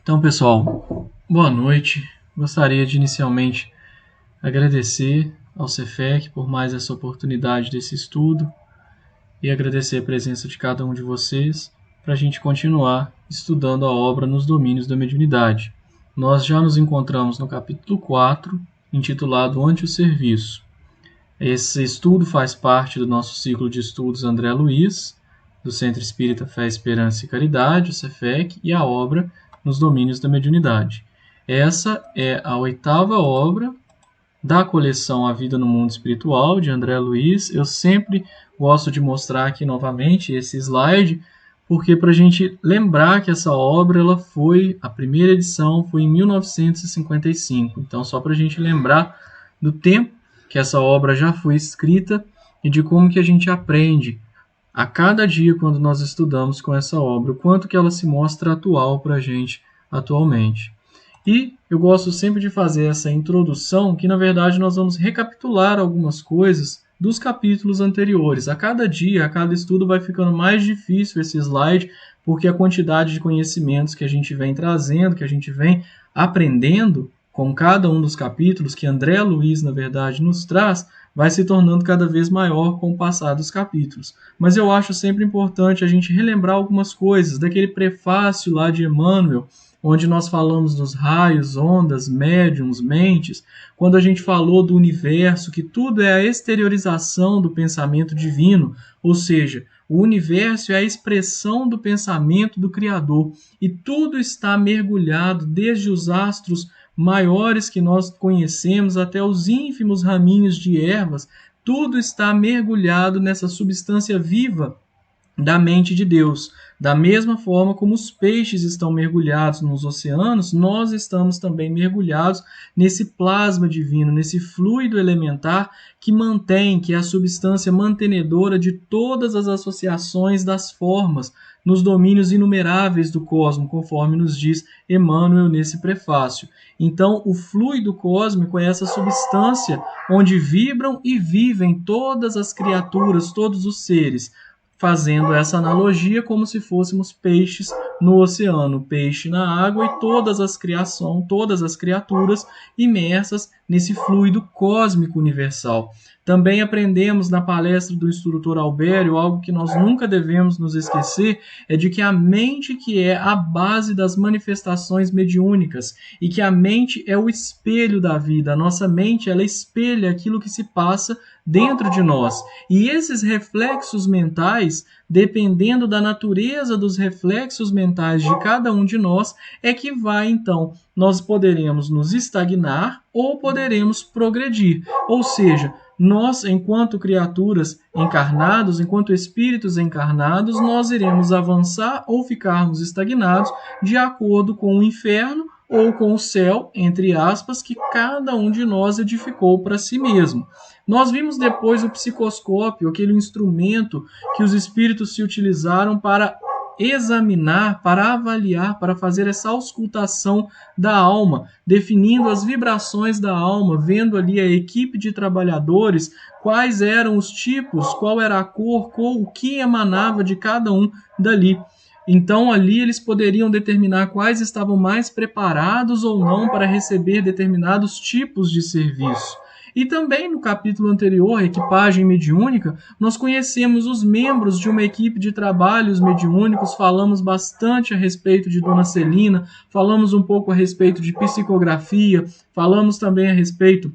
Então, pessoal, boa noite. Gostaria de inicialmente agradecer ao Cefec por mais essa oportunidade desse estudo e agradecer a presença de cada um de vocês para a gente continuar estudando a obra nos domínios da mediunidade. Nós já nos encontramos no capítulo 4, intitulado Ante o Serviço. Esse estudo faz parte do nosso ciclo de estudos André Luiz, do Centro Espírita Fé, Esperança e Caridade, o Cefec, e a obra nos domínios da mediunidade. Essa é a 8ª obra da coleção A Vida no Mundo Espiritual, de André Luiz. Eu sempre gosto de mostrar aqui novamente esse slide, porque para a gente lembrar que essa obra, a primeira edição foi em 1955. Então, só para a gente lembrar do tempo que essa obra já foi escrita e de como que a gente aprende a cada dia quando nós estudamos com essa obra, o quanto que ela se mostra atual para a gente atualmente. E eu gosto sempre de fazer essa introdução, que na verdade nós vamos recapitular algumas coisas dos capítulos anteriores. A cada dia, a cada estudo vai ficando mais difícil esse slide, porque a quantidade de conhecimentos que a gente vem trazendo, que a gente vem aprendendo com cada um dos capítulos, que André Luiz, na verdade, nos traz, vai se tornando cada vez maior com o passar dos capítulos. Mas eu acho sempre importante a gente relembrar algumas coisas daquele prefácio lá de Emmanuel, onde nós falamos dos raios, ondas, médiums, mentes, quando a gente falou do universo, que tudo é a exteriorização do pensamento divino, ou seja, o universo é a expressão do pensamento do Criador, e tudo está mergulhado, desde os astros maiores que nós conhecemos até os ínfimos raminhos de ervas, tudo está mergulhado nessa substância viva da mente de Deus. Da mesma forma como os peixes estão mergulhados nos oceanos, nós estamos também mergulhados nesse plasma divino, nesse fluido elementar que é a substância mantenedora de todas as associações das formas, nos domínios inumeráveis do cosmos, conforme nos diz Emmanuel nesse prefácio. Então, o fluido cósmico é essa substância onde vibram e vivem todas as criaturas, todos os seres, fazendo essa analogia como se fôssemos peixes no oceano, peixe na água e todas as criaturas imersas nesse fluido cósmico universal. Também aprendemos na palestra do instrutor Albério, algo que nós nunca devemos nos esquecer, é de que a mente que é a base das manifestações mediúnicas e que a mente é o espelho da vida. A nossa mente, ela espelha aquilo que se passa dentro de nós. E esses reflexos mentais, dependendo da natureza dos reflexos mentais de cada um de nós, é que vai, então, nós poderemos nos estagnar ou poderemos progredir. Ou seja, nós, enquanto criaturas encarnados, enquanto espíritos encarnados, nós iremos avançar ou ficarmos estagnados de acordo com o inferno ou com o céu, entre aspas, que cada um de nós edificou para si mesmo. Nós vimos depois o psicoscópio, aquele instrumento que os espíritos se utilizaram para examinar, para avaliar, para fazer essa auscultação da alma, definindo as vibrações da alma, vendo ali a equipe de trabalhadores, quais eram os tipos, qual era a cor, o que emanava de cada um dali. Então, ali eles poderiam determinar quais estavam mais preparados ou não para receber determinados tipos de serviço. E também no capítulo anterior, Equipagem Mediúnica, nós conhecemos os membros de uma equipe de trabalhos mediúnicos, falamos bastante a respeito de Dona Celina, falamos um pouco a respeito de psicografia, falamos também a respeito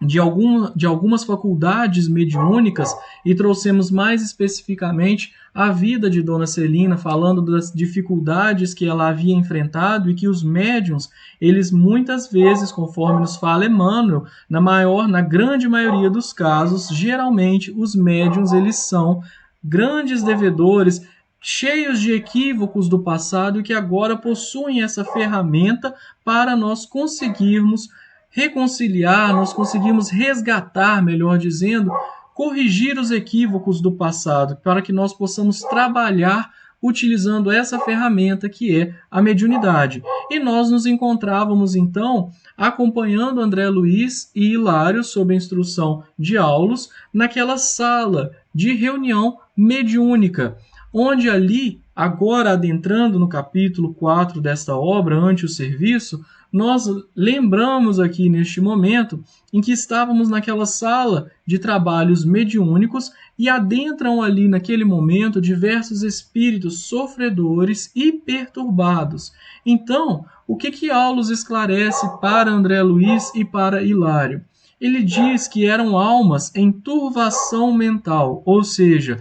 de algumas faculdades mediúnicas e trouxemos mais especificamente a vida de Dona Celina, falando das dificuldades que ela havia enfrentado e que os médiuns, eles muitas vezes, conforme nos fala Emmanuel, na grande maioria dos casos, geralmente os médiuns, eles são grandes devedores, cheios de equívocos do passado e que agora possuem essa ferramenta para nós conseguirmos reconciliar, nós conseguimos resgatar, melhor dizendo, corrigir os equívocos do passado, para que nós possamos trabalhar utilizando essa ferramenta que é a mediunidade. E nós nos encontrávamos, então, acompanhando André Luiz e Hilário, sob a instrução de Aulos, naquela sala de reunião mediúnica, onde ali agora adentrando no capítulo 4 desta obra, Ante o Serviço, nós lembramos aqui neste momento em que estávamos naquela sala de trabalhos mediúnicos e adentram ali naquele momento diversos espíritos sofredores e perturbados. Então, o que Aulus esclarece para André Luiz e para Hilário? Ele diz que eram almas em turvação mental, ou seja,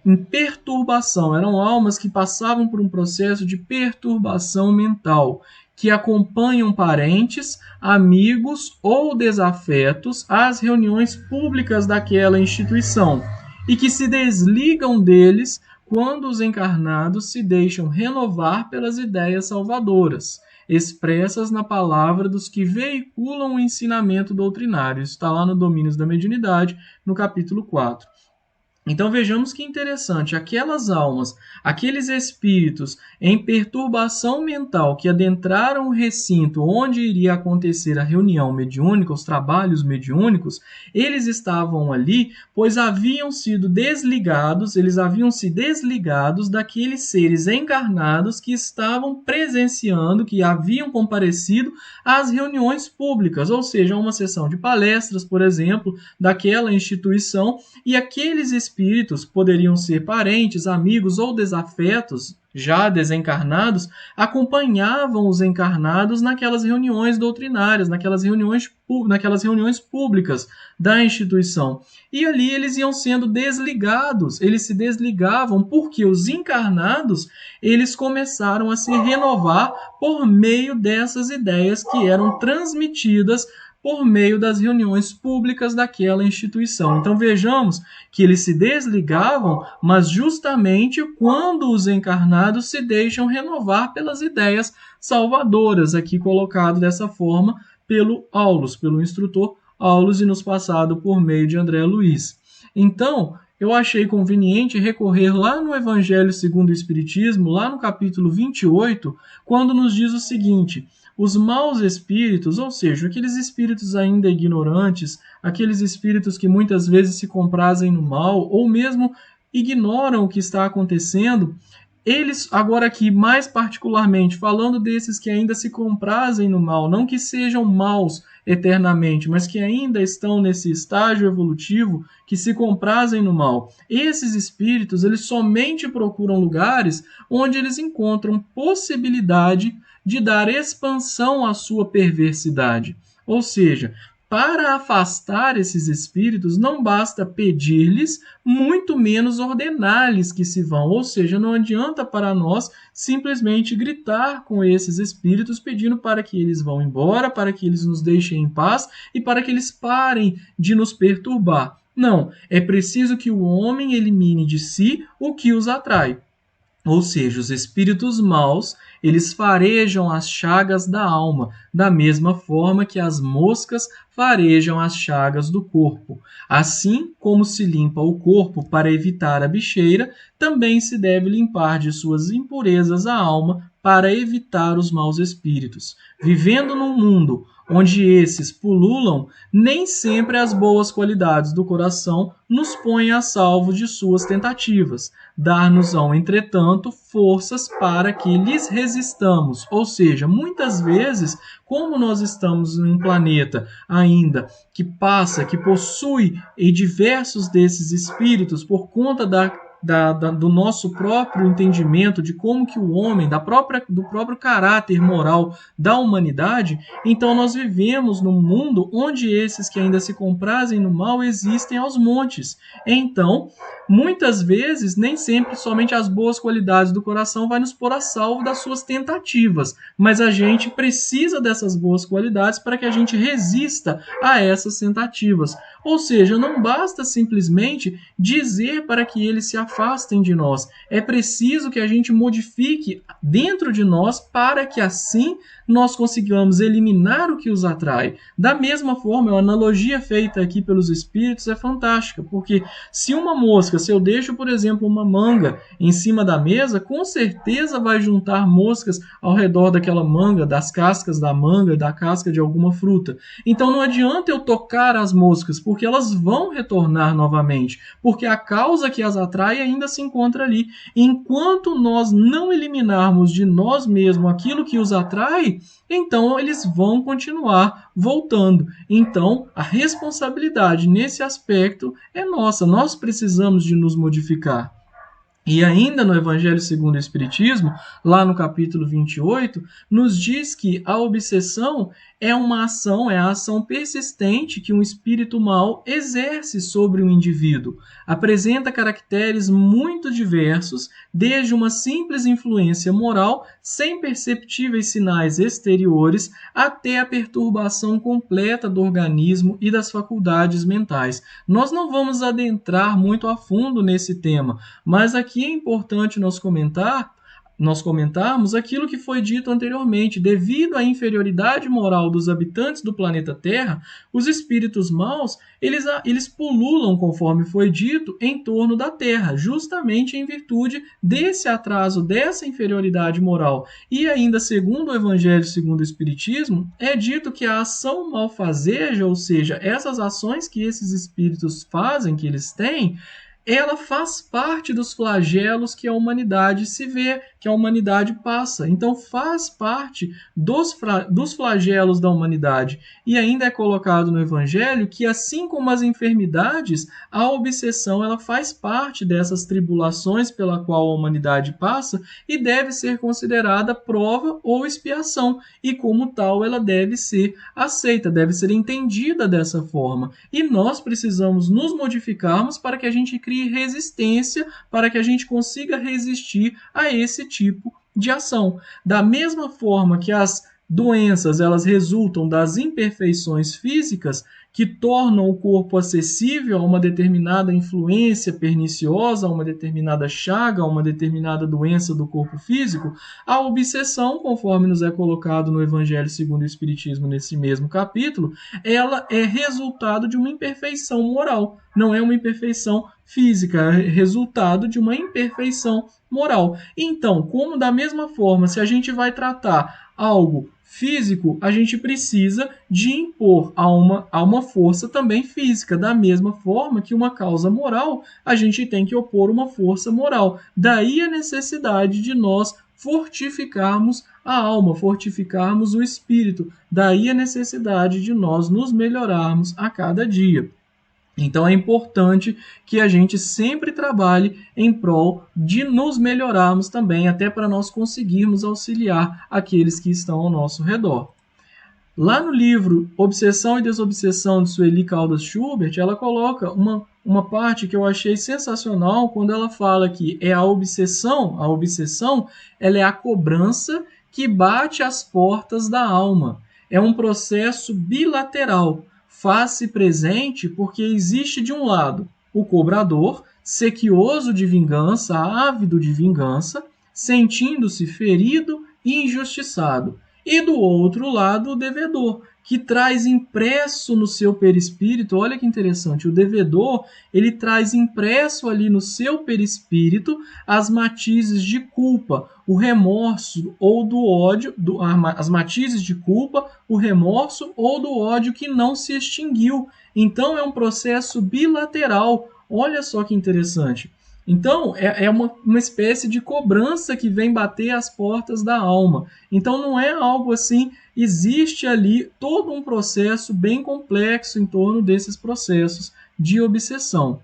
em perturbação, eram almas que passavam por um processo de perturbação mental, que acompanham parentes, amigos ou desafetos às reuniões públicas daquela instituição e que se desligam deles quando os encarnados se deixam renovar pelas ideias salvadoras, expressas na palavra dos que veiculam o ensinamento doutrinário. Isso está lá no Domínios da Mediunidade, no capítulo 4. Então vejamos que interessante, aquelas almas, aqueles espíritos em perturbação mental que adentraram o recinto onde iria acontecer a reunião mediúnica, os trabalhos mediúnicos, eles estavam ali, pois haviam sido desligados, eles haviam se desligados daqueles seres encarnados que estavam presenciando, que haviam comparecido às reuniões públicas, ou seja, uma sessão de palestras, por exemplo, daquela instituição, e aqueles espíritos poderiam ser parentes, amigos ou desafetos, já desencarnados, acompanhavam os encarnados naquelas reuniões doutrinárias, naquelas reuniões públicas da instituição. E ali eles iam sendo desligados, eles se desligavam porque os encarnados, eles começaram a se renovar por meio dessas ideias que eram transmitidas por meio das reuniões públicas daquela instituição. Então vejamos que eles se desligavam, mas justamente quando os encarnados se deixam renovar pelas ideias salvadoras, aqui colocado dessa forma pelo Aulus, pelo instrutor Aulus, e nos passado por meio de André Luiz. Então, eu achei conveniente recorrer lá no Evangelho segundo o Espiritismo, lá no capítulo 28, quando nos diz o seguinte: os maus espíritos, ou seja, aqueles espíritos ainda ignorantes, aqueles espíritos que muitas vezes se comprazem no mal, ou mesmo ignoram o que está acontecendo, eles, agora aqui, mais particularmente, falando desses que ainda se comprazem no mal, não que sejam maus eternamente, mas que ainda estão nesse estágio evolutivo, que se comprazem no mal. Esses espíritos, eles somente procuram lugares onde eles encontram possibilidade de dar expansão à sua perversidade. Ou seja, para afastar esses espíritos, não basta pedir-lhes, muito menos ordenar-lhes que se vão. Ou seja, não adianta para nós simplesmente gritar com esses espíritos, pedindo para que eles vão embora, para que eles nos deixem em paz e para que eles parem de nos perturbar. Não, é preciso que o homem elimine de si o que os atrai. Ou seja, os espíritos maus, eles farejam as chagas da alma, da mesma forma que as moscas farejam as chagas do corpo. Assim como se limpa o corpo para evitar a bicheira, também se deve limpar de suas impurezas a alma para evitar os maus espíritos. Vivendo num mundo onde esses pululam, nem sempre as boas qualidades do coração nos põem a salvo de suas tentativas. Dar-nos-ão, entretanto, forças para que lhes resistamos. Ou seja, muitas vezes, como nós estamos em um planeta ainda que passa, que possui e diversos desses espíritos por conta do nosso próprio entendimento de como que o homem, do próprio caráter moral da humanidade, então nós vivemos num mundo onde esses que ainda se comprazem no mal existem aos montes. Então, muitas vezes, nem sempre somente as boas qualidades do coração vai nos pôr a salvo das suas tentativas, mas a gente precisa dessas boas qualidades para que a gente resista a essas tentativas. Ou seja, não basta simplesmente dizer para que eles se afastem de nós. É preciso que a gente modifique dentro de nós para que assim nós consigamos eliminar o que os atrai. Da mesma forma, a analogia feita aqui pelos espíritos é fantástica, porque se uma mosca, se eu deixo, por exemplo, uma manga em cima da mesa, com certeza vai juntar moscas ao redor daquela manga, das cascas da manga, da casca de alguma fruta. Então não adianta eu tocar as moscas, porque elas vão retornar novamente, porque a causa que as atrai ainda se encontra ali. Enquanto nós não eliminarmos de nós mesmos aquilo que os atrai, então eles vão continuar voltando. Então, a responsabilidade nesse aspecto é nossa. Nós precisamos de nos modificar. E ainda no Evangelho segundo o Espiritismo, lá no capítulo 28, nos diz que a obsessão é uma ação, é a ação persistente que um espírito mau exerce sobre o indivíduo. Apresenta caracteres muito diversos, desde uma simples influência moral, sem perceptíveis sinais exteriores, até a perturbação completa do organismo e das faculdades mentais. Nós não vamos adentrar muito a fundo nesse tema, mas aqui é importante nós comentarmos aquilo que foi dito anteriormente. Devido à inferioridade moral dos habitantes do planeta Terra, os espíritos maus, eles pululam, conforme foi dito, em torno da Terra, justamente em virtude desse atraso, dessa inferioridade moral. E ainda, segundo o Evangelho segundo o Espiritismo, é dito que a ação malfazeja, ou seja, essas ações que esses espíritos fazem, que eles têm, ela faz parte dos flagelos que a humanidade se vê, que a humanidade passa. Então faz parte dos flagelos da humanidade. E ainda é colocado no Evangelho que, assim como as enfermidades, a obsessão ela faz parte dessas tribulações pela qual a humanidade passa e deve ser considerada prova ou expiação. E como tal, ela deve ser aceita, deve ser entendida dessa forma. E nós precisamos nos modificarmos para que a gente crie resistência, para que a gente consiga resistir a esse tipo de ação. Da mesma forma que as doenças elas resultam das imperfeições físicas que tornam o corpo acessível a uma determinada influência perniciosa, a uma determinada chaga, a uma determinada doença do corpo físico, a obsessão, conforme nos é colocado no Evangelho segundo o Espiritismo nesse mesmo capítulo, ela é resultado de uma imperfeição moral, não é uma imperfeição física, é resultado de uma imperfeição moral. Então, como da mesma forma, se a gente vai tratar algo físico, a gente precisa de impor a uma força também física, da mesma forma que uma causa moral, a gente tem que opor uma força moral. Daí a necessidade de nós fortificarmos a alma, fortificarmos o espírito. Daí a necessidade de nós nos melhorarmos a cada dia. Então é importante que a gente sempre trabalhe em prol de nos melhorarmos também, até para nós conseguirmos auxiliar aqueles que estão ao nosso redor. Lá no livro Obsessão e Desobsessão, de Sueli Caldas Schubert, ela coloca uma parte que eu achei sensacional quando ela fala que é a obsessão ela é a cobrança que bate às portas da alma. É um processo bilateral. Faz-se presente porque existe de um lado o cobrador, sequioso de vingança, ávido de vingança, sentindo-se ferido e injustiçado. E do outro lado o devedor, que traz impresso no seu perispírito, olha que interessante, o devedor, ele traz impresso ali no seu perispírito as matizes de culpa, o remorso ou do ódio, as matizes de culpa, o remorso ou do ódio que não se extinguiu. Então é um processo bilateral, olha só que interessante. Então, é uma espécie de cobrança que vem bater às portas da alma. Então, não é algo assim, existe ali todo um processo bem complexo em torno desses processos de obsessão.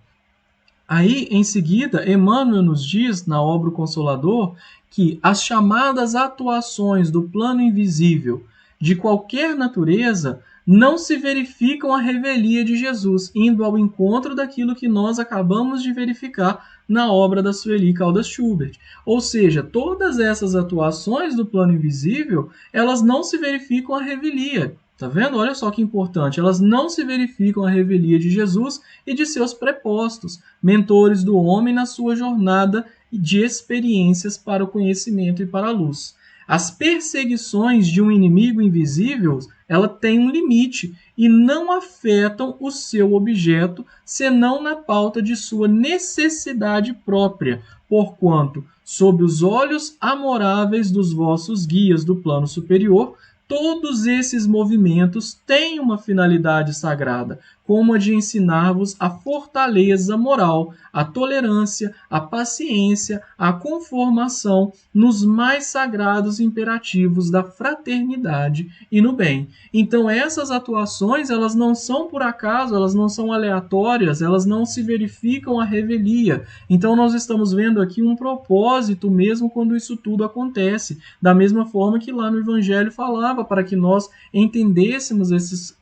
Aí, em seguida, Emmanuel nos diz, na obra O Consolador, que as chamadas atuações do plano invisível de qualquer natureza não se verificam à revelia de Jesus, indo ao encontro daquilo que nós acabamos de verificar na obra da Sueli Caldas Schubert. Ou seja, todas essas atuações do plano invisível, elas não se verificam à revelia. Tá vendo? Olha só que importante. Elas não se verificam à revelia de Jesus e de seus prepostos, mentores do homem na sua jornada de experiências para o conhecimento e para a luz. As perseguições de um inimigo invisível, ela tem um limite e não afetam o seu objeto, senão na pauta de sua necessidade própria, porquanto, sob os olhos amoráveis dos vossos guias do plano superior, todos esses movimentos têm uma finalidade sagrada, como a de ensinar-vos a fortaleza moral, a tolerância, a paciência, a conformação nos mais sagrados imperativos da fraternidade e no bem. Então essas atuações, elas não são por acaso, elas não são aleatórias, elas não se verificam à revelia. Então nós estamos vendo aqui um propósito mesmo quando isso tudo acontece, da mesma forma que lá no Evangelho falava, para que nós entendêssemos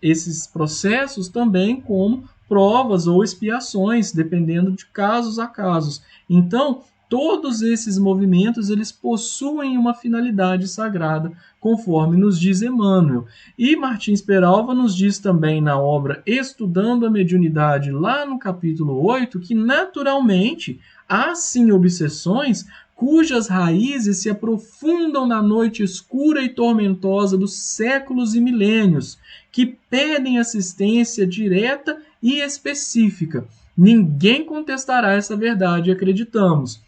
esses processos também como provas ou expiações, dependendo de casos a casos. Então, todos esses movimentos, eles possuem uma finalidade sagrada, conforme nos diz Emmanuel. E Martins Peralva nos diz também na obra Estudando a Mediunidade, lá no capítulo 8, que naturalmente há sim obsessões cujas raízes se aprofundam na noite escura e tormentosa dos séculos e milênios, que pedem assistência direta e específica. Ninguém contestará essa verdade, acreditamos.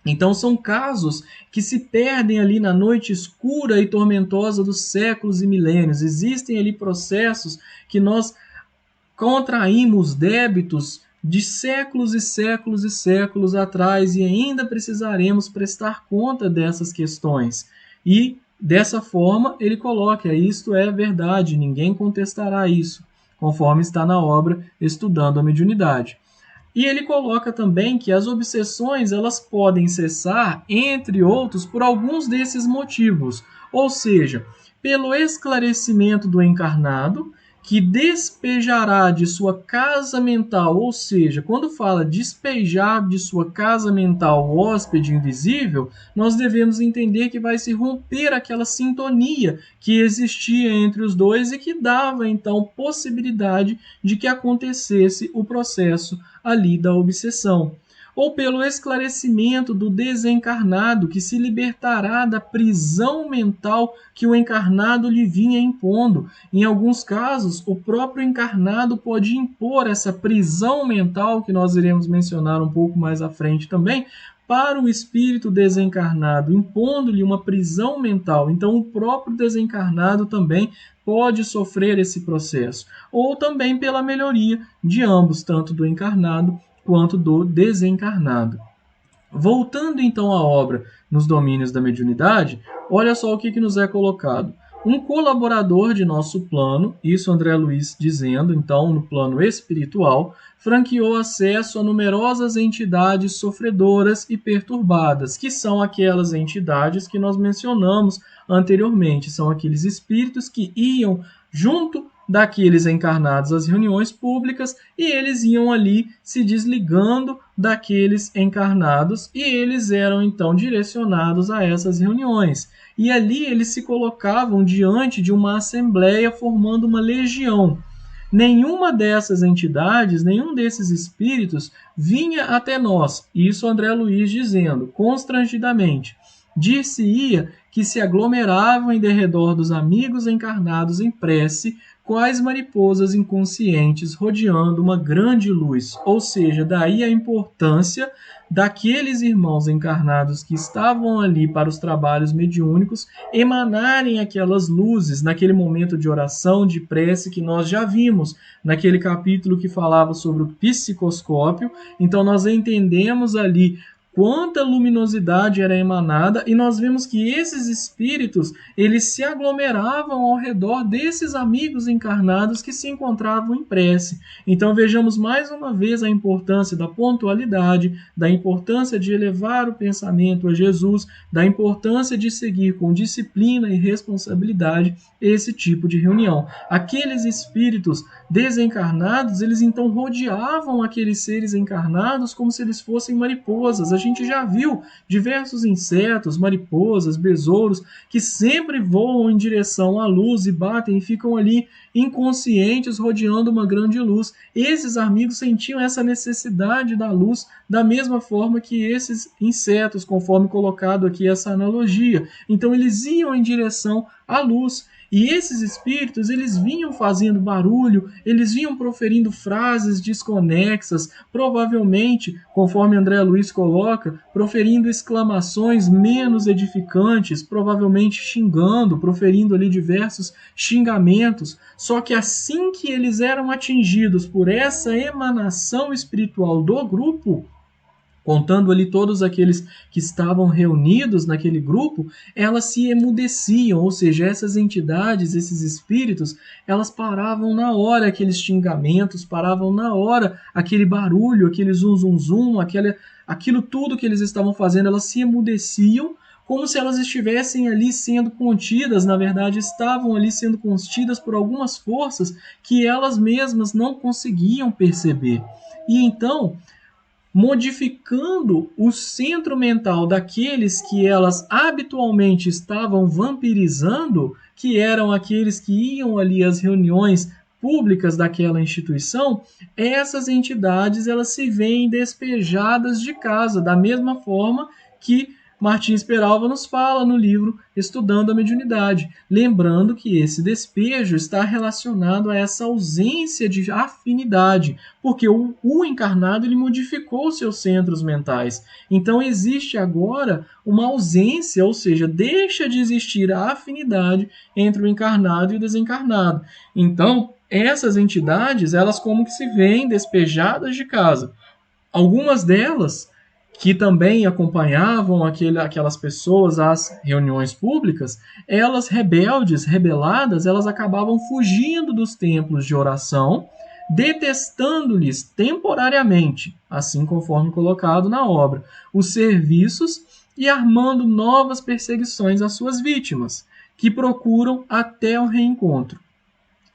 Então são casos que se perdem ali na noite escura e tormentosa dos séculos e milênios. Existem ali processos que nós contraímos débitos de séculos e séculos e séculos atrás e ainda precisaremos prestar conta dessas questões. E dessa forma ele coloca: isto é verdade, ninguém contestará isso, conforme está na obra Estudando a Mediunidade. E ele coloca também que as obsessões, elas podem cessar, entre outros, por alguns desses motivos, ou seja, pelo esclarecimento do encarnado, que despejará de sua casa mental, ou seja, quando fala despejar de sua casa mental o hóspede invisível, nós devemos entender que vai se romper aquela sintonia que existia entre os dois e que dava, então, possibilidade de que acontecesse o processo ali da obsessão, ou pelo esclarecimento do desencarnado, que se libertará da prisão mental que o encarnado lhe vinha impondo. Em alguns casos, o próprio encarnado pode impor essa prisão mental, que nós iremos mencionar um pouco mais à frente também, para o espírito desencarnado, impondo-lhe uma prisão mental. Então, o próprio desencarnado também pode sofrer esse processo, ou também pela melhoria de ambos, tanto do encarnado quanto do desencarnado. Voltando então à obra Nos Domínios da Mediunidade, olha só o que nos é colocado. Um colaborador de nosso plano, isso André Luiz dizendo, então, no plano espiritual, franqueou acesso a numerosas entidades sofredoras e perturbadas, que são aquelas entidades que nós mencionamos anteriormente, são aqueles espíritos que iam junto daqueles encarnados às reuniões públicas e eles iam ali se desligando daqueles encarnados e eles eram então direcionados a essas reuniões. E ali eles se colocavam diante de uma assembleia formando uma legião. Nenhuma dessas entidades, nenhum desses espíritos vinha até nós. Isso André Luiz dizendo, constrangidamente. Dir-se-ia que se aglomeravam em derredor dos amigos encarnados em prece, quais mariposas inconscientes rodeando uma grande luz. Ou seja, daí a importância daqueles irmãos encarnados que estavam ali para os trabalhos mediúnicos emanarem aquelas luzes naquele momento de oração, de prece que nós já vimos naquele capítulo que falava sobre o psicoscópio. Então nós entendemos ali quanta luminosidade era emanada, e nós vemos que esses espíritos, eles se aglomeravam ao redor desses amigos encarnados que se encontravam em prece. Então vejamos mais uma vez a importância da pontualidade, da importância de elevar o pensamento a Jesus, da importância de seguir com disciplina e responsabilidade esse tipo de reunião. Aqueles espíritos desencarnados, eles então rodeavam aqueles seres encarnados como se eles fossem mariposas. A gente já viu diversos insetos, mariposas, besouros, que sempre voam em direção à luz e batem e ficam ali inconscientes, rodeando uma grande luz. Esses amigos sentiam essa necessidade da luz da mesma forma que esses insetos, conforme colocado aqui essa analogia. Então eles iam em direção à luz. E esses espíritos, eles vinham fazendo barulho, eles vinham proferindo frases desconexas, provavelmente, conforme André Luiz coloca, proferindo exclamações menos edificantes, provavelmente xingando, proferindo ali diversos xingamentos. Só que assim que eles eram atingidos por essa emanação espiritual do grupo, contando ali todos aqueles que estavam reunidos naquele grupo, elas se emudeciam, ou seja, essas entidades, esses espíritos, elas paravam na hora aqueles xingamentos, paravam na hora aquele barulho, aquele zum zum zum, aquilo tudo que eles estavam fazendo, elas se emudeciam, como se elas estivessem ali sendo contidas, na verdade estavam ali sendo contidas por algumas forças que elas mesmas não conseguiam perceber. E então, modificando o centro mental daqueles que elas habitualmente estavam vampirizando, que eram aqueles que iam ali às reuniões públicas daquela instituição, essas entidades elas se veem despejadas de casa, da mesma forma que Martins Peralva nos fala no livro Estudando a Mediunidade, lembrando que esse despejo está relacionado a essa ausência de afinidade, porque o encarnado ele modificou seus centros mentais. Então existe agora uma ausência, ou seja, deixa de existir a afinidade entre o encarnado e o desencarnado. Então, essas entidades, elas como que se veem despejadas de casa. Algumas delas que também acompanhavam aquelas pessoas às reuniões públicas, elas rebeldes, rebeladas, elas acabavam fugindo dos templos de oração, detestando-lhes temporariamente, assim conforme colocado na obra, os serviços e armando novas perseguições às suas vítimas, que procuram até o reencontro.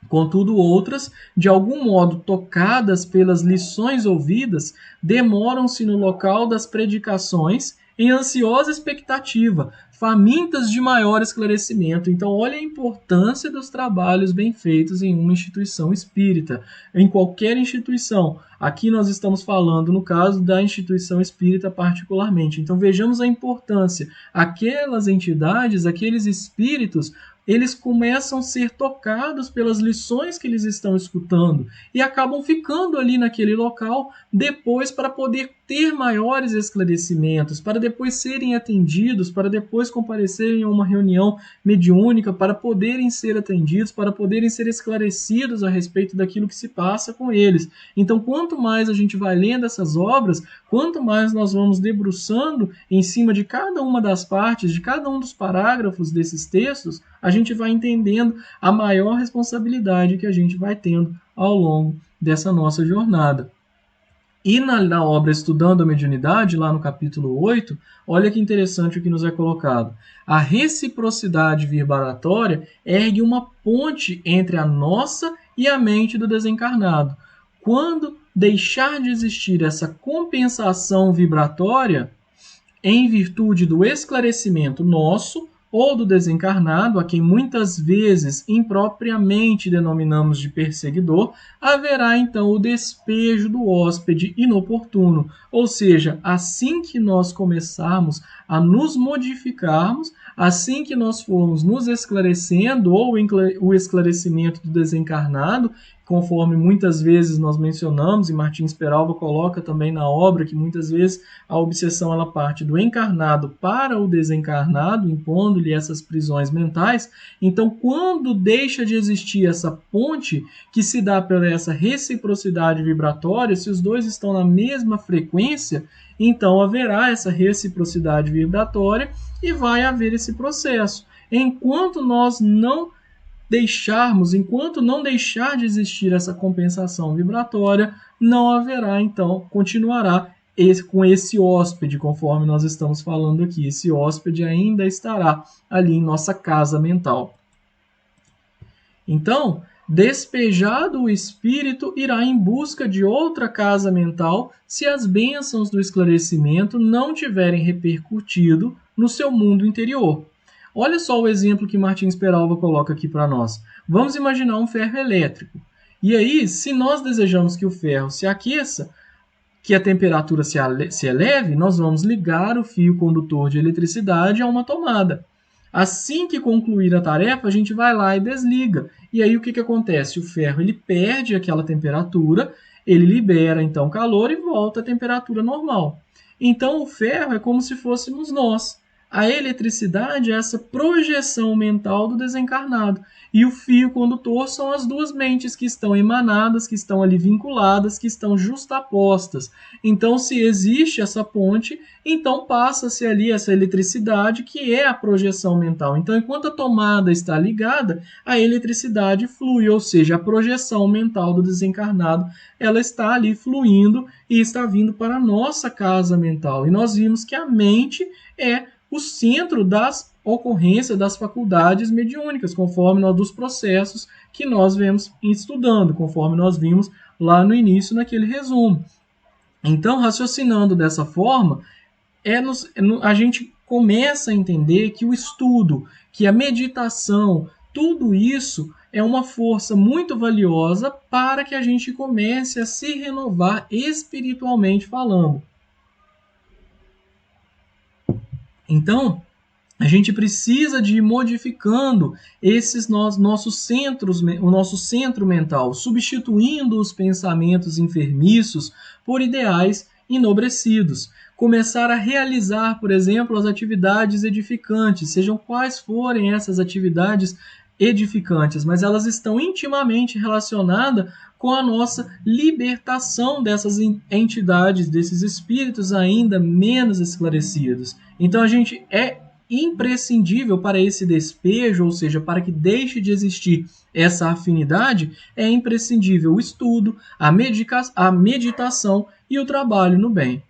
Contudo, outras, de algum modo tocadas pelas lições ouvidas, demoram-se no local das predicações em ansiosa expectativa, famintas de maior esclarecimento. Então, olha a importância dos trabalhos bem feitos em uma instituição espírita, em qualquer instituição. Aqui nós estamos falando, no caso da instituição espírita particularmente. Então, vejamos a importância. Aquelas entidades, aqueles espíritos, eles começam a ser tocados pelas lições que eles estão escutando e acabam ficando ali naquele local depois para poder ter maiores esclarecimentos, para depois serem atendidos, para depois comparecerem a uma reunião mediúnica, para poderem ser atendidos, para poderem ser esclarecidos a respeito daquilo que se passa com eles. Então, quanto mais a gente vai lendo essas obras, quanto mais nós vamos debruçando em cima de cada uma das partes, de cada um dos parágrafos desses textos, a gente vai entendendo a maior responsabilidade que a gente vai tendo ao longo dessa nossa jornada. E na obra Estudando a Mediunidade, lá no capítulo 8, olha que interessante o que nos é colocado. A reciprocidade vibratória ergue uma ponte entre a nossa e a mente do desencarnado. Quando deixar de existir essa compensação vibratória, em virtude do esclarecimento nosso ou do desencarnado, a quem muitas vezes impropriamente denominamos de perseguidor, haverá então o despejo do hóspede inoportuno, ou seja, assim que nós começarmos a nos modificarmos, assim que nós formos nos esclarecendo, ou o esclarecimento do desencarnado, conforme muitas vezes nós mencionamos, e Martins Peralva coloca também na obra que muitas vezes a obsessão ela parte do encarnado para o desencarnado, impondo-lhe essas prisões mentais. Então, quando deixa de existir essa ponte que se dá pela essa reciprocidade vibratória, se os dois estão na mesma frequência, então haverá essa reciprocidade vibratória e vai haver esse processo. Enquanto nós não enquanto não deixar de existir essa compensação vibratória, não haverá, então, continuará com esse hóspede, conforme nós estamos falando aqui. Esse hóspede ainda estará ali em nossa casa mental. Então, Despejado o espírito, irá em busca de outra casa mental se as bênçãos do esclarecimento não tiverem repercutido no seu mundo interior. Olha só o exemplo que Martins Peralva coloca aqui para nós. Vamos imaginar um ferro elétrico. E aí, se nós desejamos que o ferro se aqueça, que a temperatura se eleve, nós vamos ligar o fio condutor de eletricidade a uma tomada. Assim que concluir a tarefa, a gente vai lá e desliga. E aí o que acontece? O ferro ele perde aquela temperatura, ele libera então calor e volta à temperatura normal. Então o ferro é como se fôssemos nós. A eletricidade é essa projeção mental do desencarnado. E o fio condutor são as duas mentes que estão emanadas, que estão ali vinculadas, que estão justapostas. Então, se existe essa ponte, então passa-se ali essa eletricidade, que é a projeção mental. Então, enquanto a tomada está ligada, a eletricidade flui, ou seja, a projeção mental do desencarnado, ela está ali fluindo e está vindo para a nossa casa mental. E nós vimos que a mente é o centro das ocorrências das faculdades mediúnicas, conforme nós dos processos que nós vemos estudando, conforme nós vimos lá no início naquele resumo. Então, raciocinando dessa forma, a gente começa a entender que o estudo, que a meditação, tudo isso é uma força muito valiosa para que a gente comece a se renovar espiritualmente falando. Então, a gente precisa de ir modificando esses nossos centros, o nosso centro mental, substituindo os pensamentos enfermiços por ideais enobrecidos. Começar a realizar, por exemplo, as atividades edificantes, sejam quais forem essas atividades edificantes, mas elas estão intimamente relacionadas com a nossa libertação dessas entidades, desses espíritos ainda menos esclarecidos. Então a gente é imprescindível para esse despejo, ou seja, para que deixe de existir essa afinidade, é imprescindível o estudo, a meditação e o trabalho no bem.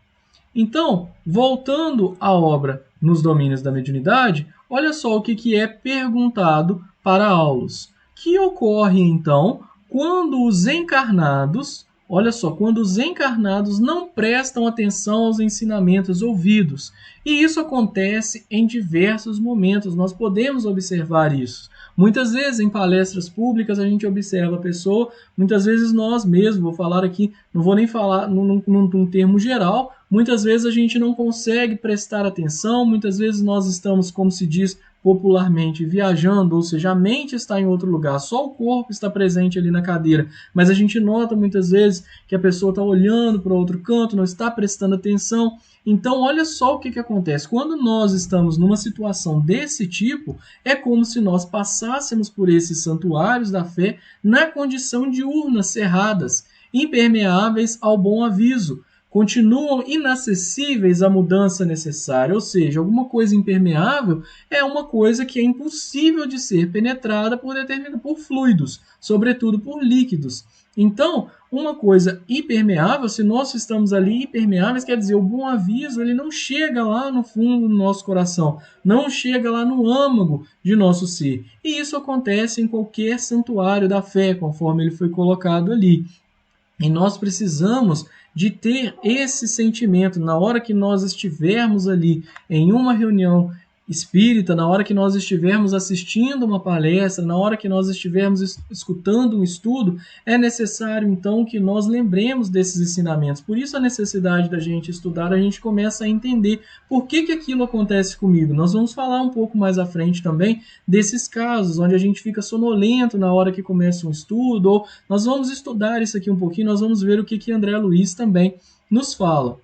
Então, voltando à obra Nos Domínios da Mediunidade, olha só o que é perguntado para Aulus. Que ocorre, então, quando os encarnados, olha só, quando os encarnados não prestam atenção aos ensinamentos ouvidos. E isso acontece em diversos momentos, nós podemos observar isso. Muitas vezes em palestras públicas a gente observa a pessoa, muitas vezes nós mesmos, vou falar aqui, não vou nem falar num termo geral, muitas vezes a gente não consegue prestar atenção, muitas vezes nós estamos, como se diz popularmente, viajando, ou seja, a mente está em outro lugar, só o corpo está presente ali na cadeira, mas a gente nota muitas vezes que a pessoa está olhando para outro canto, não está prestando atenção. Então, olha só o que acontece. Quando nós estamos numa situação desse tipo, é como se nós passássemos por esses santuários da fé na condição de urnas cerradas, impermeáveis ao bom aviso, continuam inacessíveis à mudança necessária, ou seja, alguma coisa impermeável é uma coisa que é impossível de ser penetrada por fluidos, sobretudo por líquidos. Então, uma coisa impermeável, se nós estamos ali impermeáveis, quer dizer, o bom aviso ele não chega lá no fundo do nosso coração, não chega lá no âmago de nosso ser. E isso acontece em qualquer santuário da fé, conforme ele foi colocado ali. E nós precisamos de ter esse sentimento na hora que nós estivermos ali em uma reunião espírita, na hora que nós estivermos assistindo uma palestra, na hora que nós estivermos escutando um estudo, é necessário então que nós lembremos desses ensinamentos. Por isso a necessidade da gente estudar, a gente começa a entender por que aquilo acontece comigo. Nós vamos falar um pouco mais à frente também desses casos, onde a gente fica sonolento na hora que começa um estudo, ou nós vamos estudar isso aqui um pouquinho, nós vamos ver o que André Luiz também nos fala.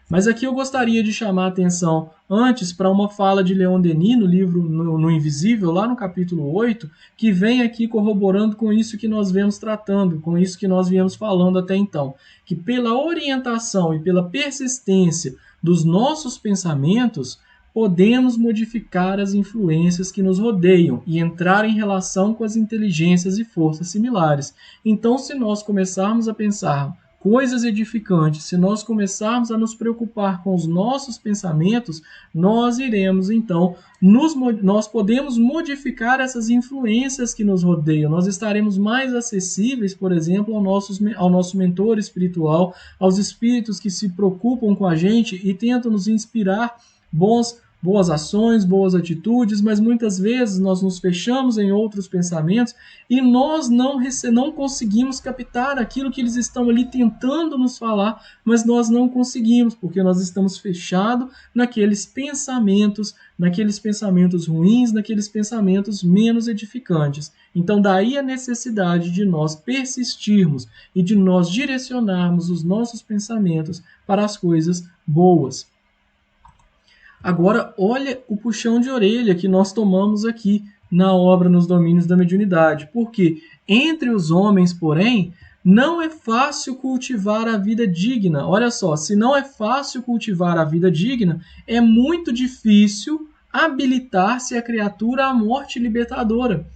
Mas aqui eu gostaria de chamar a atenção antes para uma fala de Leon Denis no livro No Invisível, lá no capítulo 8, que vem aqui corroborando com isso que nós vemos tratando, com isso que nós viemos falando até então, que pela orientação e pela persistência dos nossos pensamentos, podemos modificar as influências que nos rodeiam e entrar em relação com as inteligências e forças similares. Então, se nós começarmos a pensar coisas edificantes, se nós começarmos a nos preocupar com os nossos pensamentos, nós iremos então, nós podemos modificar essas influências que nos rodeiam, nós estaremos mais acessíveis, por exemplo, ao nosso mentor espiritual, aos espíritos que se preocupam com a gente e tentam nos inspirar boas ações, boas atitudes, mas muitas vezes nós nos fechamos em outros pensamentos e nós não conseguimos captar aquilo que eles estão ali tentando nos falar, mas nós não conseguimos, porque nós estamos fechados naqueles pensamentos ruins, naqueles pensamentos menos edificantes. Então, daí a necessidade de nós persistirmos e de nós direcionarmos os nossos pensamentos para as coisas boas. Agora, olha o puxão de orelha que nós tomamos aqui na obra Nos Domínios da Mediunidade. Porque entre os homens, porém, não é fácil cultivar a vida digna. Olha só, se não é fácil cultivar a vida digna, é muito difícil habilitar-se a criatura à morte libertadora.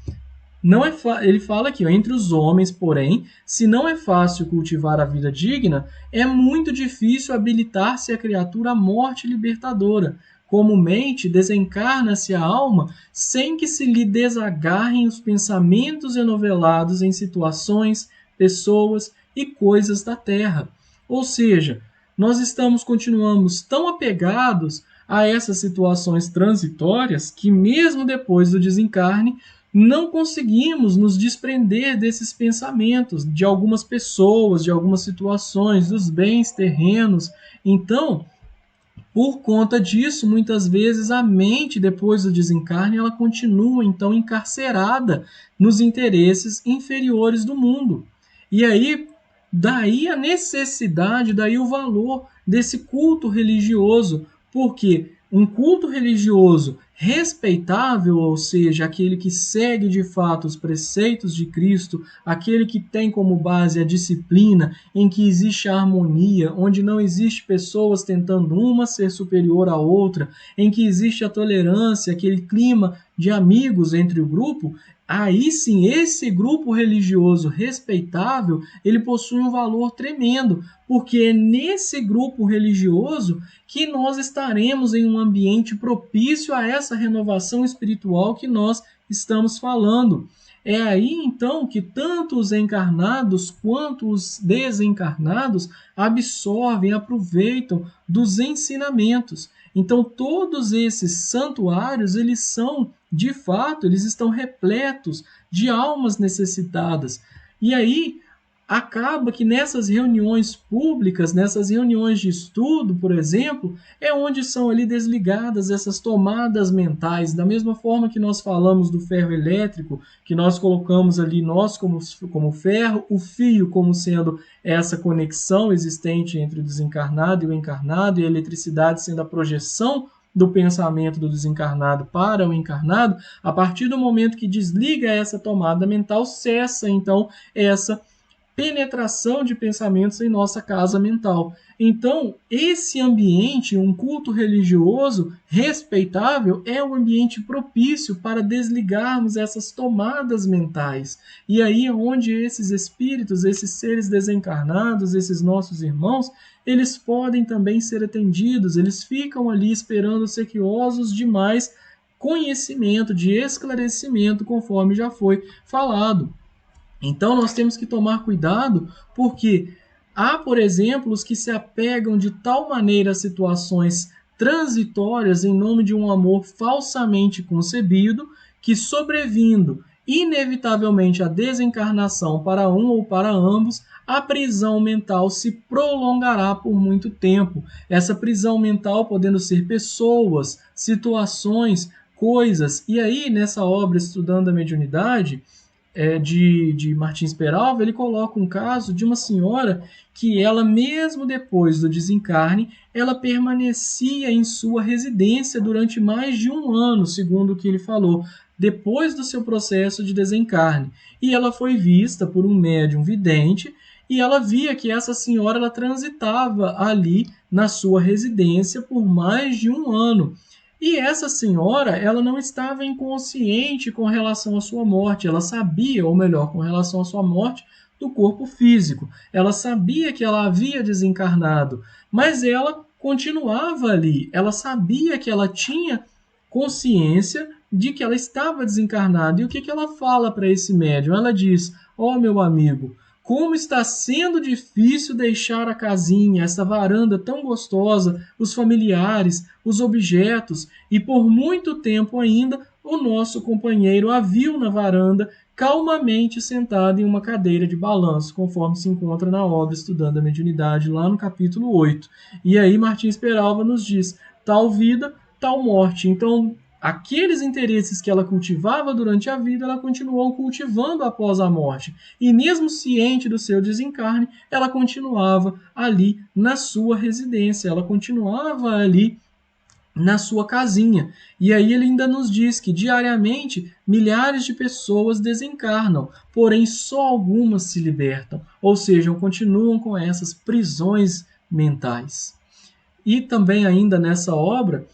Não é ele fala aqui, ó, entre os homens, porém, se não é fácil cultivar a vida digna, é muito difícil habilitar-se a criatura à morte libertadora. Comumente, desencarna-se a alma sem que se lhe desagarrem os pensamentos enovelados em situações, pessoas e coisas da terra. Ou seja, continuamos tão apegados a essas situações transitórias que mesmo depois do desencarne, não conseguimos nos desprender desses pensamentos, de algumas pessoas, de algumas situações, dos bens terrenos. Então, por conta disso, muitas vezes a mente, depois do desencarne, ela continua então encarcerada nos interesses inferiores do mundo. E aí, daí a necessidade, daí o valor desse culto religioso, porque um culto religioso respeitável, ou seja, aquele que segue de fato os preceitos de Cristo, aquele que tem como base a disciplina, em que existe a harmonia, onde não existe pessoas tentando uma ser superior à outra, em que existe a tolerância, aquele clima de amigos entre o grupo, aí sim, esse grupo religioso respeitável, ele possui um valor tremendo, porque é nesse grupo religioso que nós estaremos em um ambiente propício a essa renovação espiritual que nós estamos falando. É aí então que tanto os encarnados quanto os desencarnados absorvem, aproveitam dos ensinamentos. Então todos esses santuários, eles são, de fato, eles estão repletos de almas necessitadas. E aí acaba que nessas reuniões públicas, nessas reuniões de estudo, por exemplo, é onde são ali desligadas essas tomadas mentais, da mesma forma que nós falamos do ferro elétrico, que nós colocamos ali nós como ferro, o fio como sendo essa conexão existente entre o desencarnado e o encarnado, e a eletricidade sendo a projeção do pensamento do desencarnado para o encarnado. A partir do momento que desliga essa tomada mental, cessa então essa penetração de pensamentos em nossa casa mental. Então, esse ambiente, um culto religioso respeitável, é um ambiente propício para desligarmos essas tomadas mentais. E aí é onde esses espíritos, esses seres desencarnados, esses nossos irmãos, eles podem também ser atendidos, eles ficam ali esperando sequiosos de mais conhecimento, de esclarecimento, conforme já foi falado. Então nós temos que tomar cuidado, porque há, por exemplo, os que se apegam de tal maneira a situações transitórias em nome de um amor falsamente concebido, que sobrevindo inevitavelmente a desencarnação para um ou para ambos, a prisão mental se prolongará por muito tempo. Essa prisão mental podendo ser pessoas, situações, coisas. E aí, nessa obra Estudando a Mediunidade, de Martins Peralva, ele coloca um caso de uma senhora que ela, mesmo depois do desencarne, ela permanecia em sua residência durante mais de um ano, segundo o que ele falou, depois do seu processo de desencarne. E ela foi vista por um médium vidente, e ela via que essa senhora ela transitava ali na sua residência por mais de um ano. E essa senhora, ela não estava inconsciente com relação à sua morte, ela sabia, ou melhor, com relação à sua morte, do corpo físico. Ela sabia que ela havia desencarnado, mas ela continuava ali. Ela sabia que ela tinha consciência de que ela estava desencarnada. E o que, que ela fala para esse médium? Ela diz: ó, meu amigo, como está sendo difícil deixar a casinha, essa varanda tão gostosa, os familiares, os objetos, e por muito tempo ainda o nosso companheiro a viu na varanda, calmamente sentado em uma cadeira de balanço, conforme se encontra na obra Estudando a Mediunidade, lá no capítulo 8. E aí Martins Peralva nos diz: tal vida, tal morte. Então, aqueles interesses que ela cultivava durante a vida, ela continuou cultivando após a morte. E mesmo ciente do seu desencarne, ela continuava ali na sua residência, ela continuava ali na sua casinha. E aí ele ainda nos diz que diariamente milhares de pessoas desencarnam, porém só algumas se libertam, ou seja, continuam com essas prisões mentais. E também ainda nessa obra,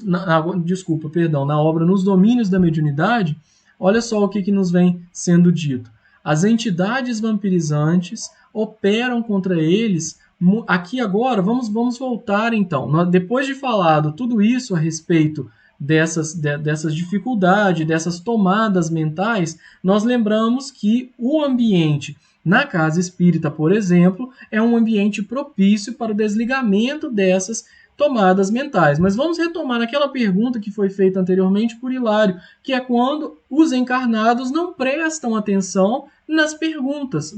na obra Nos Domínios da Mediunidade, olha só o que nos vem sendo dito. As entidades vampirizantes operam contra eles. Aqui agora, vamos voltar então. Depois de falado tudo isso a respeito dessas dificuldades, dessas tomadas mentais, nós lembramos que o ambiente na casa espírita, por exemplo, é um ambiente propício para o desligamento dessas tomadas mentais. Mas vamos retomar aquela pergunta que foi feita anteriormente por Hilário, que é quando os encarnados não prestam atenção nas perguntas,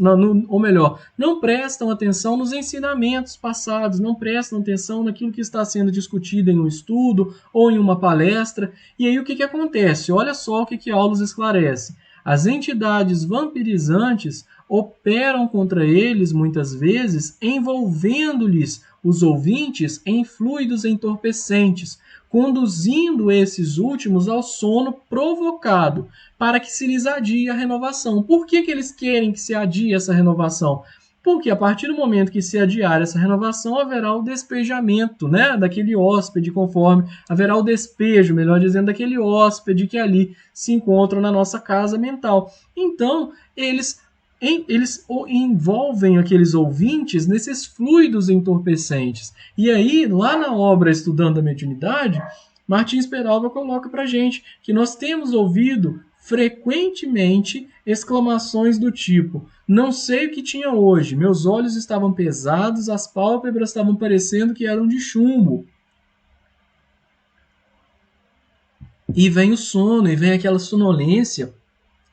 ou melhor, não prestam atenção nos ensinamentos passados, não prestam atenção naquilo que está sendo discutido em um estudo ou em uma palestra. E aí o que acontece? Olha só o que Aulus esclarece. As entidades vampirizantes operam contra eles, muitas vezes, envolvendo-lhes os ouvintes em fluidos entorpecentes, conduzindo esses últimos ao sono provocado, para que se lhes adie a renovação. Por que eles querem que se adie essa renovação? Porque a partir do momento que se adiar essa renovação, haverá o despejamento, né, daquele hóspede, conforme haverá o despejo, melhor dizendo, daquele hóspede que ali se encontra na nossa casa mental. Então, eles envolvem aqueles ouvintes nesses fluidos entorpecentes. E aí, lá na obra Estudando a Mediunidade, Martins Peralva coloca para gente que nós temos ouvido frequentemente exclamações do tipo: não sei o que tinha hoje, meus olhos estavam pesados, as pálpebras estavam parecendo que eram de chumbo. E vem o sono, e vem aquela sonolência,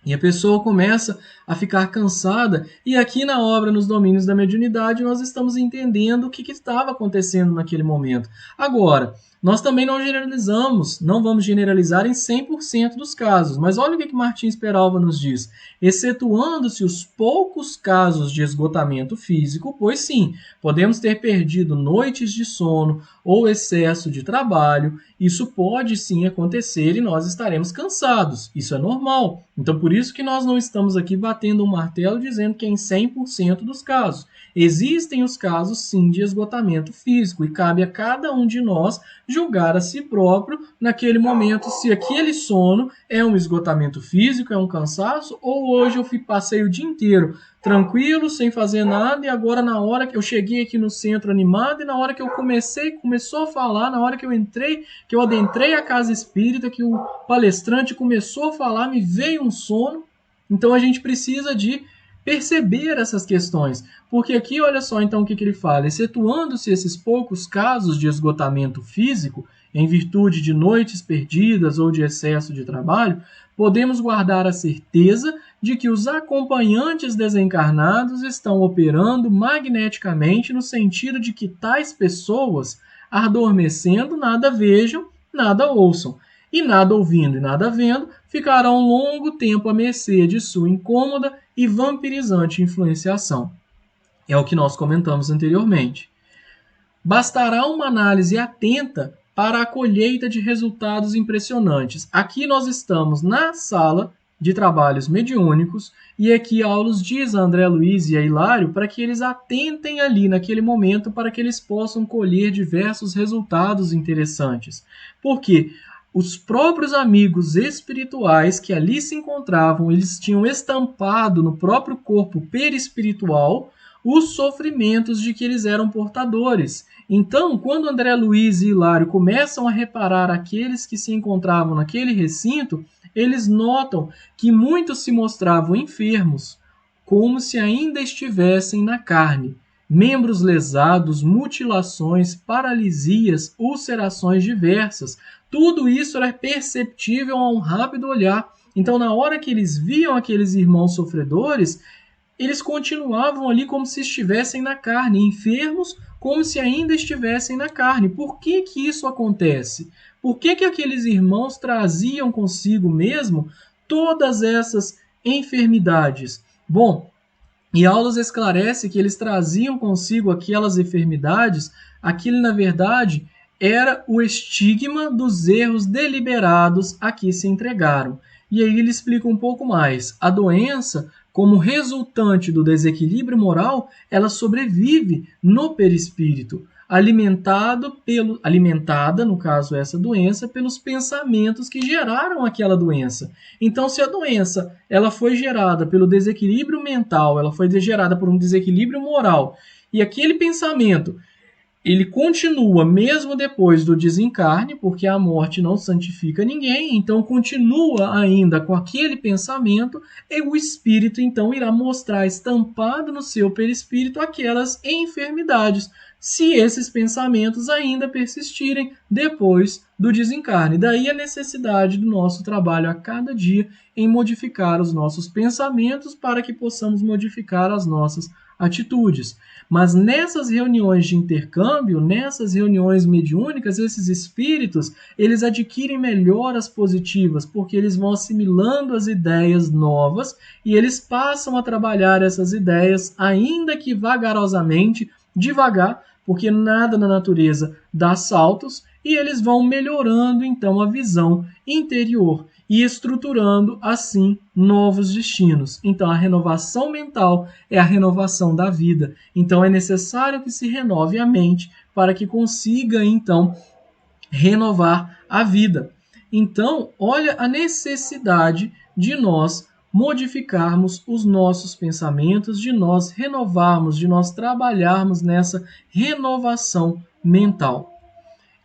e a pessoa começa a ficar cansada. E aqui na obra Nos Domínios da Mediunidade nós estamos entendendo o que estava acontecendo naquele momento. Agora, nós também não generalizamos, não vamos generalizar em 100% dos casos. Mas olha o que Martins Peralva nos diz. Excetuando-se os poucos casos de esgotamento físico, pois sim, podemos ter perdido noites de sono ou excesso de trabalho. Isso pode sim acontecer e nós estaremos cansados. Isso é normal. Então, por isso que nós não estamos aqui batendo um martelo dizendo que é em 100% dos casos. Existem os casos, sim, de esgotamento físico e cabe a cada um de nós julgar a si próprio naquele momento se aquele sono é um esgotamento físico, é um cansaço, ou hoje eu passei o dia inteiro tranquilo, sem fazer nada, e agora na hora que eu cheguei aqui no centro animado, e na hora que eu começou a falar, na hora que eu adentrei a casa espírita, que o palestrante começou a falar, me veio um sono. Então a gente precisa de perceber essas questões, porque aqui olha só então o que ele fala: excetuando-se esses poucos casos de esgotamento físico, em virtude de noites perdidas ou de excesso de trabalho, podemos guardar a certeza de que os acompanhantes desencarnados estão operando magneticamente no sentido de que tais pessoas, adormecendo, nada vejam, nada ouçam, e nada ouvindo e nada vendo, ficarão um longo tempo à mercê de sua incômoda e vampirizante influenciação. É o que nós comentamos anteriormente. Bastará uma análise atenta para a colheita de resultados impressionantes. Aqui nós estamos na sala de trabalhos mediúnicos e aqui Aulus diz a André Luiz e a Hilário para que eles atentem ali naquele momento para que eles possam colher diversos resultados interessantes. Por quê? os próprios amigos espirituais que ali se encontravam, eles tinham estampado no próprio corpo perispiritual os sofrimentos de que eles eram portadores. Então, quando André Luiz e Hilário começam a reparar aqueles que se encontravam naquele recinto, eles notam que muitos se mostravam enfermos, como se ainda estivessem na carne. Membros lesados, mutilações, paralisias, ulcerações diversas. Tudo isso era perceptível a um rápido olhar. Então, na hora que eles viam aqueles irmãos sofredores, eles continuavam ali como se estivessem na carne, enfermos, como se ainda estivessem na carne. Por que que isso acontece? Por que que aqueles irmãos traziam consigo mesmo todas essas enfermidades? Bom, e Aulos esclarece que eles traziam consigo aquelas enfermidades, aquilo na verdade era o estigma dos erros deliberados a que se entregaram. E aí ele explica um pouco mais. A doença, como resultante do desequilíbrio moral, ela sobrevive no perispírito, alimentada, no caso essa doença, pelos pensamentos que geraram aquela doença. Então, se a doença ela foi gerada pelo desequilíbrio mental, ela foi gerada por um desequilíbrio moral, e aquele pensamento ele continua mesmo depois do desencarne, porque a morte não santifica ninguém, então continua ainda com aquele pensamento, e o espírito então irá mostrar estampado no seu perispírito aquelas enfermidades, se esses pensamentos ainda persistirem depois do desencarne. Daí a necessidade do nosso trabalho a cada dia em modificar os nossos pensamentos para que possamos modificar as nossas atitudes. Mas nessas reuniões de intercâmbio, nessas reuniões mediúnicas, esses espíritos, eles adquirem melhoras positivas, porque eles vão assimilando as ideias novas e eles passam a trabalhar essas ideias, ainda que vagarosamente, devagar, porque nada na natureza dá saltos, e eles vão melhorando então a visão interior e estruturando assim novos destinos. Então a renovação mental é a renovação da vida. Então é necessário que se renove a mente para que consiga então renovar a vida. Então, olha a necessidade de nós modificarmos os nossos pensamentos, de nós renovarmos, de nós trabalharmos nessa renovação mental.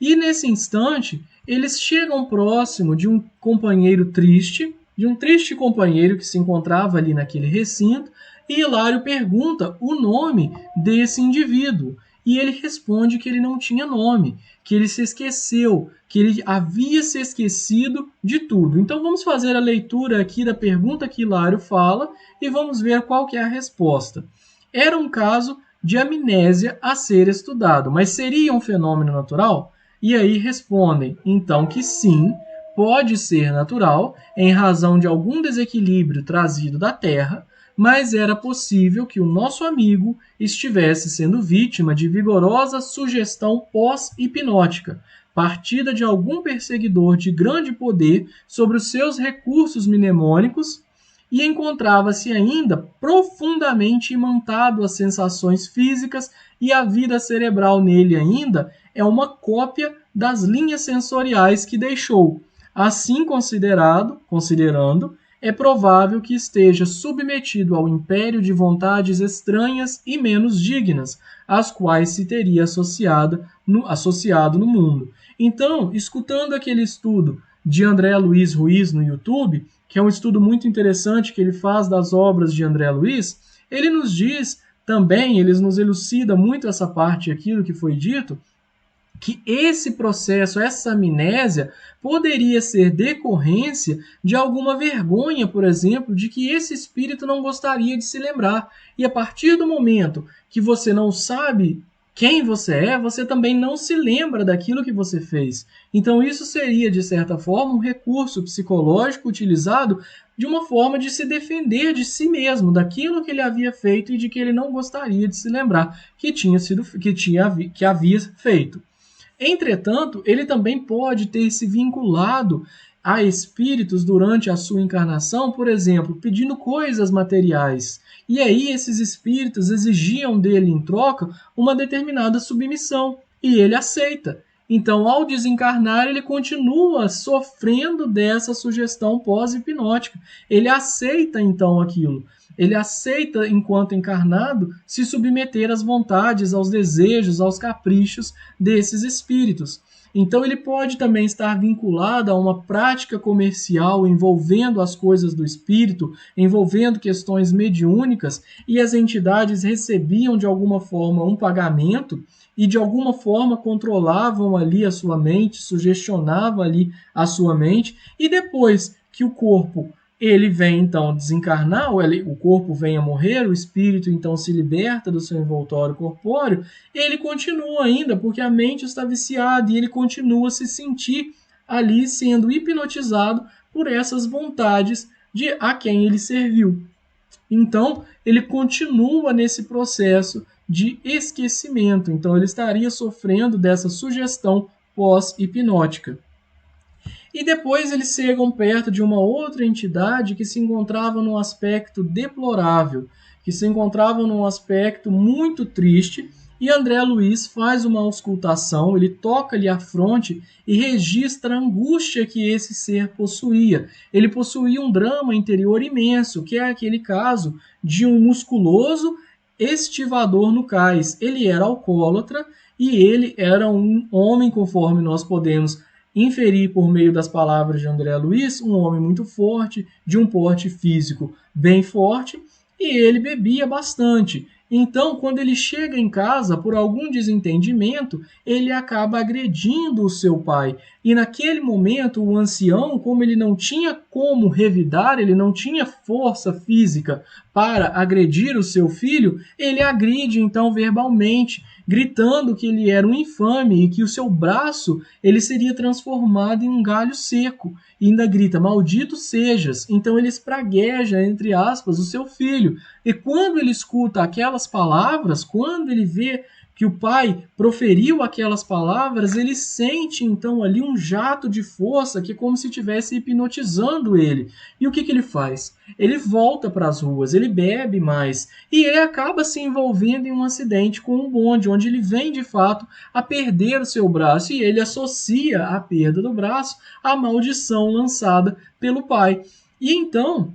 E nesse instante, eles chegam próximo de um companheiro triste, de um triste companheiro que se encontrava ali naquele recinto, e Hilário pergunta o nome desse indivíduo. E ele responde que ele não tinha nome, que ele se esqueceu, que ele havia se esquecido de tudo. Então vamos fazer a leitura aqui da pergunta que Hilário fala e vamos ver qual que é a resposta. Era um caso de amnésia a ser estudado, mas seria um fenômeno natural? E aí respondem, então, que sim, pode ser natural, em razão de algum desequilíbrio trazido da Terra, mas era possível que o nosso amigo estivesse sendo vítima de vigorosa sugestão pós-hipnótica, partida de algum perseguidor de grande poder sobre os seus recursos mnemônicos, e encontrava-se ainda profundamente imantado às sensações físicas, e a vida cerebral nele ainda é uma cópia das linhas sensoriais que deixou. Assim considerando, é provável que esteja submetido ao império de vontades estranhas e menos dignas, às quais se teria associado no mundo. Então, escutando aquele estudo de André Luiz Ruiz no YouTube, que é um estudo muito interessante que ele faz das obras de André Luiz, ele nos diz também, ele nos elucida muito essa parte aqui do que foi dito, que esse processo, essa amnésia, poderia ser decorrência de alguma vergonha, por exemplo, de que esse espírito não gostaria de se lembrar. E a partir do momento que você não sabe quem você é, você também não se lembra daquilo que você fez. Então isso seria, de certa forma, um recurso psicológico utilizado de uma forma de se defender de si mesmo, daquilo que ele havia feito e de que ele não gostaria de se lembrar que havia feito. Entretanto, ele também pode ter se vinculado a espíritos durante a sua encarnação, por exemplo, pedindo coisas materiais. E aí esses espíritos exigiam dele em troca uma determinada submissão, e ele aceita. Então, ao desencarnar, ele continua sofrendo dessa sugestão pós-hipnótica. Ele aceita, então, aquilo. Ele aceita, enquanto encarnado, se submeter às vontades, aos desejos, aos caprichos desses espíritos. Então, ele pode também estar vinculado a uma prática comercial envolvendo as coisas do espírito, envolvendo questões mediúnicas, e as entidades recebiam de alguma forma um pagamento e de alguma forma controlavam ali a sua mente, sugestionavam ali a sua mente, e depois que o corpo ele vem então desencarnar, o corpo vem a morrer, o espírito então se liberta do seu envoltório corpóreo, ele continua ainda, porque a mente está viciada e ele continua a se sentir ali sendo hipnotizado por essas vontades de a quem ele serviu. Então, ele continua nesse processo de esquecimento. Então, ele estaria sofrendo dessa sugestão pós-hipnótica. E depois eles chegam perto de uma outra entidade que se encontrava num aspecto deplorável, que se encontrava num aspecto muito triste, e André Luiz faz uma auscultação, ele toca-lhe a fronte e registra a angústia que esse ser possuía. Ele possuía um drama interior imenso, que é aquele caso de um musculoso estivador no cais. Ele era alcoólatra e ele era um homem, conforme nós podemos inferir por meio das palavras de André Luiz, um homem muito forte, de um porte físico bem forte, e ele bebia bastante. Então, quando ele chega em casa, por algum desentendimento, ele acaba agredindo o seu pai. E naquele momento, o ancião, como ele não tinha como revidar, ele não tinha força física para agredir o seu filho, ele agride então verbalmente, gritando que ele era um infame e que o seu braço ele seria transformado em um galho seco. E ainda grita, maldito sejas. Então ele espragueja, entre aspas, o seu filho. E quando ele escuta aquelas palavras, quando ele vê que o pai proferiu aquelas palavras, ele sente então ali um jato de força que é como se estivesse hipnotizando ele. E o que ele faz? Ele volta para as ruas, ele bebe mais e ele acaba se envolvendo em um acidente com um bonde, onde ele vem de fato a perder o seu braço e ele associa a perda do braço à maldição lançada pelo pai. E então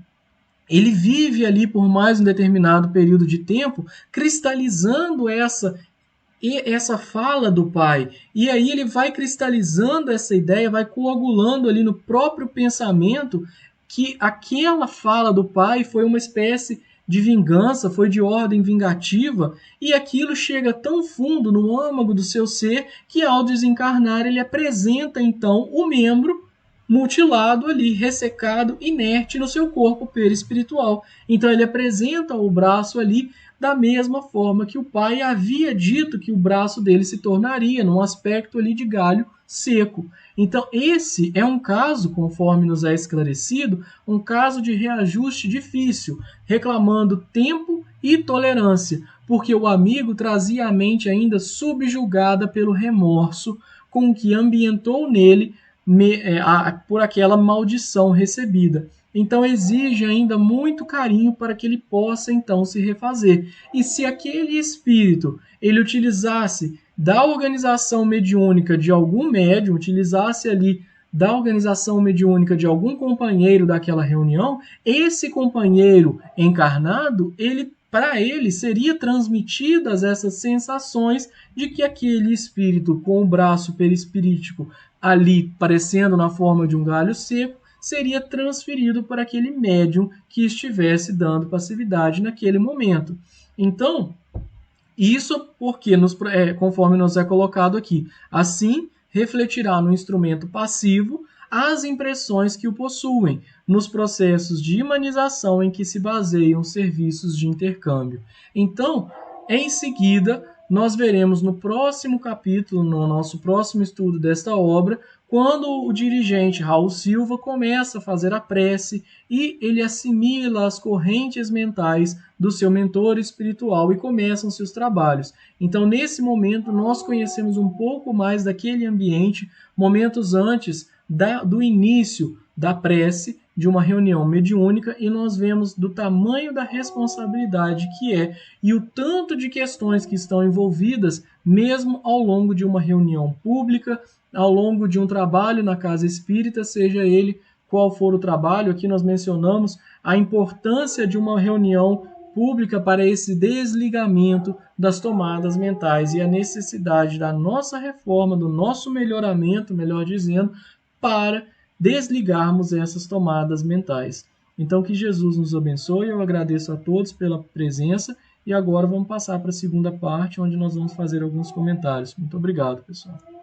ele vive ali por mais um determinado período de tempo, cristalizando essa fala do pai. E aí ele vai cristalizando essa ideia, vai coagulando ali no próprio pensamento que aquela fala do pai foi uma espécie de vingança, foi de ordem vingativa, e aquilo chega tão fundo no âmago do seu ser que ao desencarnar ele apresenta então o membro mutilado ali, ressecado, inerte no seu corpo perispiritual. Então ele apresenta o braço ali da mesma forma que o pai havia dito que o braço dele se tornaria, num aspecto ali de galho seco. Então esse é um caso, conforme nos é esclarecido, um caso de reajuste difícil, reclamando tempo e tolerância, porque o amigo trazia a mente ainda subjugada pelo remorso com que ambientou nele por aquela maldição recebida. Então exige ainda muito carinho para que ele possa então se refazer. E se aquele espírito ele utilizasse da organização mediúnica de algum médium, utilizasse ali da organização mediúnica de algum companheiro daquela reunião, esse companheiro encarnado, para ele seria transmitidas essas sensações de que aquele espírito com o braço perispirítico ali parecendo na forma de um galho seco, seria transferido para aquele médium que estivesse dando passividade naquele momento. Então, isso porque, conforme nos é colocado aqui, assim refletirá no instrumento passivo as impressões que o possuem, nos processos de imanização em que se baseiam os serviços de intercâmbio. Então, em seguida, nós veremos no próximo capítulo, no nosso próximo estudo desta obra, quando o dirigente Raul Silva começa a fazer a prece e ele assimila as correntes mentais do seu mentor espiritual e começam-se os trabalhos. Então, nesse momento, nós conhecemos um pouco mais daquele ambiente, momentos antes do início da prece, de uma reunião mediúnica e nós vemos do tamanho da responsabilidade que é e o tanto de questões que estão envolvidas, mesmo ao longo de uma reunião pública, ao longo de um trabalho na casa espírita, seja ele qual for o trabalho. Aqui nós mencionamos a importância de uma reunião pública para esse desligamento das tomadas mentais e a necessidade da nossa reforma, do nosso melhoramento, melhor dizendo, para desligarmos essas tomadas mentais. Então, que Jesus nos abençoe. Eu agradeço a todos pela presença e agora vamos passar para a segunda parte, onde nós vamos fazer alguns comentários. Muito obrigado, pessoal.